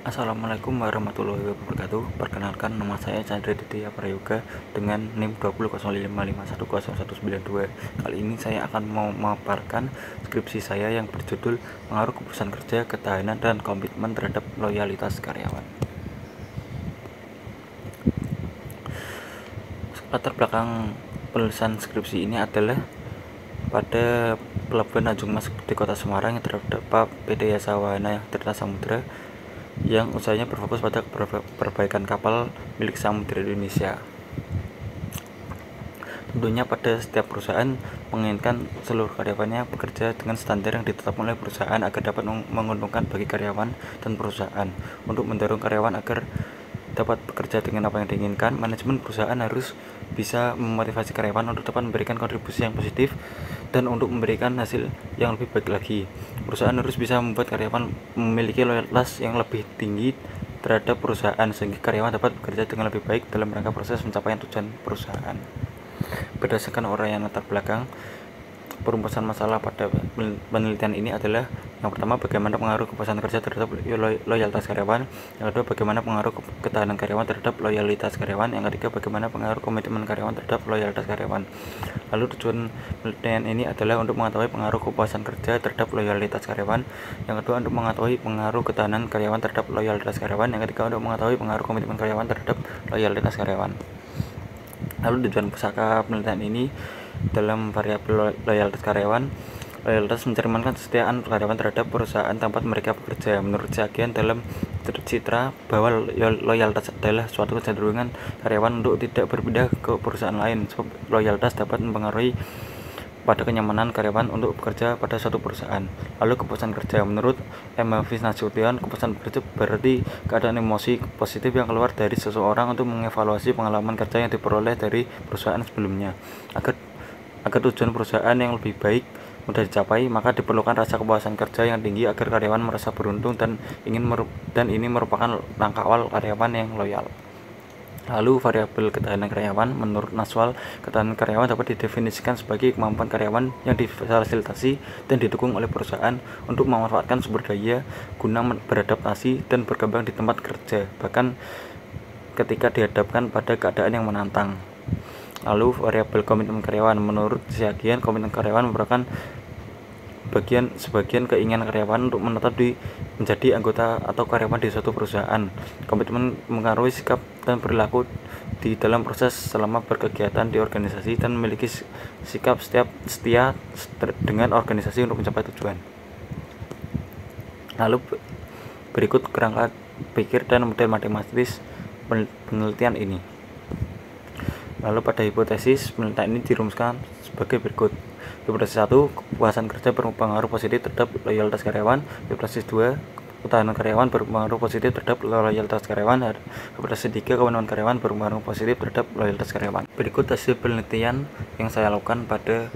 Assalamualaikum warahmatullahi wabarakatuh. Perkenalkan, nama saya Chandra Ditya Prayoga dengan NIM 2005510192. Kali ini saya akan memaparkan skripsi saya yang berjudul Pengaruh Keputusan Kerja, Ketahanan, dan Komitmen Terhadap Loyalitas Karyawan. Latar belakang penulisan skripsi ini adalah pada pelabuhan Tanjung Mas di Kota Semarang yang terdapat PT Yasa Wahana Tirta Samudra yang usahanya berfokus pada perbaikan kapal milik Samudra Indonesia. Tentunya pada setiap perusahaan menginginkan seluruh karyawannya bekerja dengan standar yang ditetapkan oleh perusahaan agar dapat menguntungkan bagi karyawan dan perusahaan. Untuk mendorong karyawan agar dapat bekerja dengan apa yang diinginkan, manajemen perusahaan harus bisa memotivasi karyawan untuk dapat memberikan kontribusi yang positif dan untuk memberikan hasil yang lebih baik lagi. Perusahaan harus bisa membuat karyawan memiliki loyalitas yang lebih tinggi terhadap perusahaan sehingga karyawan dapat bekerja dengan lebih baik dalam rangka proses pencapaian tujuan perusahaan. Berdasarkan uraian latar belakang, perumusan masalah pada penelitian ini adalah: yang pertama, bagaimana pengaruh kepuasan kerja terhadap loyalitas karyawan; yang kedua, bagaimana pengaruh ketahanan karyawan terhadap loyalitas karyawan; yang ketiga, bagaimana pengaruh komitmen karyawan terhadap loyalitas karyawan. Lalu tujuan penelitian ini adalah untuk mengetahui pengaruh kepuasan kerja terhadap loyalitas karyawan; yang kedua, untuk mengetahui pengaruh ketahanan karyawan terhadap loyalitas karyawan; yang ketiga, untuk mengetahui pengaruh komitmen karyawan terhadap loyalitas karyawan. Lalu tujuan pusaka penelitian ini dalam variabel loyalitas karyawan. Loyalitas mencerminkan kesetiaan karyawan terhadap perusahaan tempat mereka bekerja. Menurut Sagian dalam Citra bahwa loyalitas adalah suatu kecenderungan karyawan untuk tidak berpindah ke perusahaan lain, sebab loyalitas dapat mempengaruhi pada kenyamanan karyawan untuk bekerja pada suatu perusahaan. Lalu kepuasan kerja. Menurut M. Hafiz Nasution, kepuasan kerja berarti keadaan emosi positif yang keluar dari seseorang untuk mengevaluasi pengalaman kerja yang diperoleh dari perusahaan sebelumnya. Agar tujuan perusahaan yang lebih baik mudah dicapai, maka diperlukan rasa kepuasan kerja yang tinggi agar karyawan merasa beruntung dan ini merupakan langkah awal karyawan yang loyal. Lalu variabel ketahanan karyawan. Menurut Naswal, ketahanan karyawan dapat didefinisikan sebagai kemampuan karyawan yang difasilitasi dan didukung oleh perusahaan untuk memanfaatkan sumber daya guna beradaptasi dan berkembang di tempat kerja, bahkan ketika dihadapkan pada keadaan yang menantang. Lalu variabel komitmen karyawan. Menurut Sagian, komitmen karyawan merupakan sebagian keinginan karyawan untuk menetap menjadi anggota atau karyawan di suatu perusahaan. Komitmen mengaruhi sikap dan perilaku di dalam proses selama berkegiatan di organisasi dan memiliki sikap setia dengan organisasi untuk mencapai tujuan. Lalu berikut kerangka pikir dan model matematis penelitian ini. Lalu pada hipotesis penelitian ini dirumuskan sebagai berikut. Hipotesis 1, kepuasan kerja berpengaruh positif terhadap loyalitas karyawan. Hipotesis 2, ketahanan karyawan berpengaruh positif terhadap loyalitas karyawan. Hipotesis 3, komitmen karyawan berpengaruh positif terhadap loyalitas karyawan. Berikut hasil penelitian yang saya lakukan pada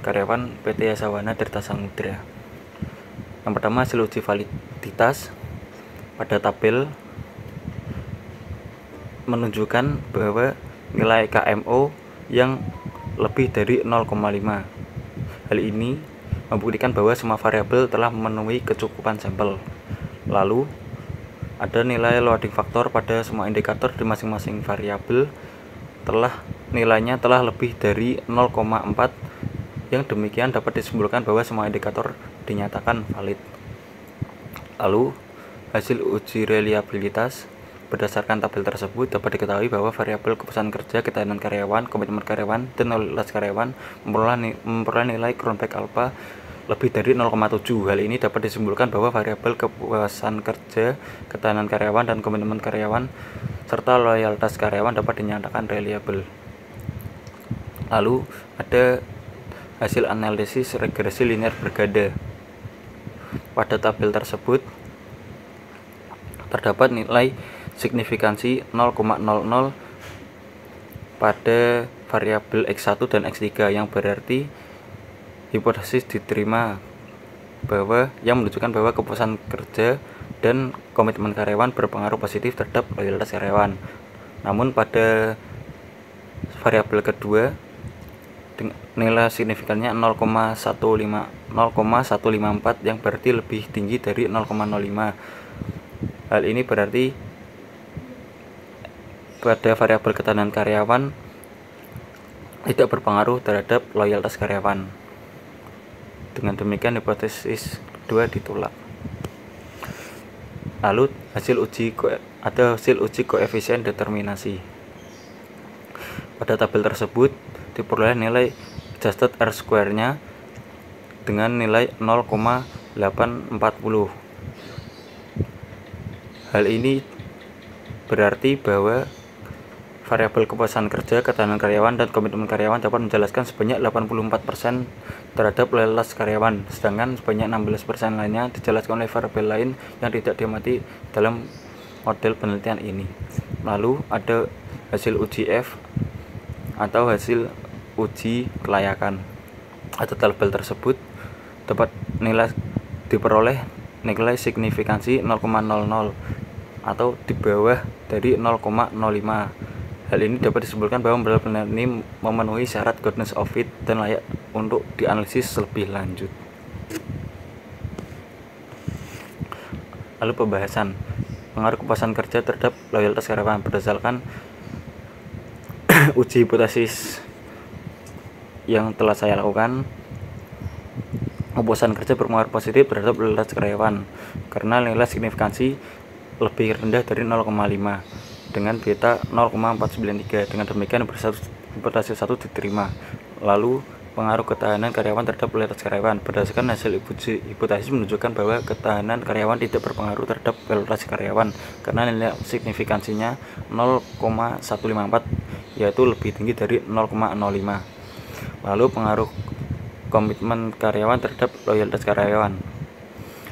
karyawan PT Yasa Wahana Tirta Samudra. Yang pertama, hasil uji validitas. Pada tabel menunjukkan bahwa nilai KMO yang lebih dari 0,5. Hal ini membuktikan bahwa semua variabel telah memenuhi kecukupan sampel. Lalu ada nilai loading factor pada semua indikator di masing-masing variabel nilainya telah lebih dari 0,4. Yang demikian dapat disimpulkan bahwa semua indikator dinyatakan valid. Lalu hasil uji reliabilitas. Berdasarkan tabel tersebut dapat diketahui bahwa variabel kepuasan kerja, ketahanan karyawan, komitmen karyawan, dan loyalitas karyawan memperoleh nilai Cronbach alpha lebih dari 0,7. Hal ini dapat disimpulkan bahwa variabel kepuasan kerja, ketahanan karyawan, dan komitmen karyawan serta loyalitas karyawan dapat dinyatakan reliable. Lalu ada hasil analisis regresi linear berganda. Pada tabel tersebut terdapat nilai signifikansi 0,00 pada variabel X1 dan X3 yang berarti hipotesis diterima yang menunjukkan bahwa kepuasan kerja dan komitmen karyawan berpengaruh positif terhadap loyalitas karyawan. Namun pada variabel kedua nilai signifikannya 0,154 yang berarti lebih tinggi dari 0,05. Hal ini berarti pada variabel ketahanan karyawan tidak berpengaruh terhadap loyalitas karyawan. Dengan demikian hipotesis kedua ditolak. Lalu hasil uji koefisien determinasi. Pada tabel tersebut diperoleh nilai adjusted R-square-nya dengan nilai 0,840. Hal ini berarti bahwa variabel kepuasan kerja, ketahanan karyawan, dan komitmen karyawan dapat menjelaskan sebanyak 84% terhadap loyalitas karyawan, sedangkan sebanyak 16% lainnya dijelaskan oleh variabel lain yang tidak diamati dalam model penelitian ini. Lalu ada hasil uji F atau hasil uji kelayakan. Atau tabel tersebut dapat diperoleh nilai signifikansi 0,00 atau di bawah dari 0,05. Hal ini dapat disimpulkan bahwa model penelitian ini memenuhi syarat goodness of fit dan layak untuk dianalisis lebih lanjut. Lalu pembahasan pengaruh kepuasan kerja terhadap loyalitas karyawan berdasarkan uji hipotesis yang telah saya lakukan. Kepuasan kerja berpengaruh positif terhadap loyalitas karyawan karena nilai signifikansi lebih rendah dari 0,5 dengan beta 0,493. Dengan demikian hipotesis 1 diterima. Lalu pengaruh ketahanan karyawan terhadap loyalitas karyawan. Berdasarkan hasil uji hipotesis menunjukkan bahwa ketahanan karyawan tidak berpengaruh terhadap loyalitas karyawan karena nilai signifikansinya 0,154, yaitu lebih tinggi dari 0,05. Lalu pengaruh komitmen karyawan terhadap loyalitas karyawan.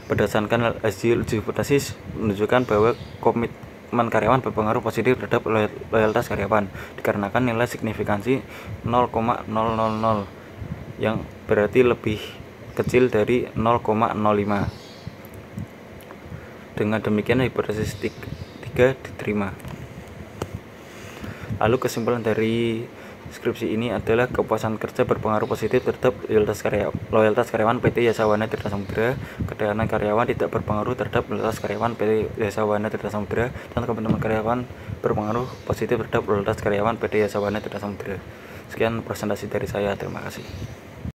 Berdasarkan hasil uji hipotesis menunjukkan bahwa komitmen karyawan berpengaruh positif terhadap loyalitas karyawan dikarenakan nilai signifikansi 0,000 yang berarti lebih kecil dari 0,05. Dengan demikian hipotesis 3 diterima. Lalu kesimpulan dari skripsi ini adalah kepuasan kerja berpengaruh positif terhadap loyalitas karyawan PT Yasa Wana Tirta Samudra. Ketahanan karyawan tidak berpengaruh terhadap loyalitas karyawan PT Yasa Wana Tirta Samudra, dan komitmen karyawan berpengaruh positif terhadap loyalitas karyawan PT Yasa Wana Tirta Samudra. Sekian presentasi dari saya, terima kasih.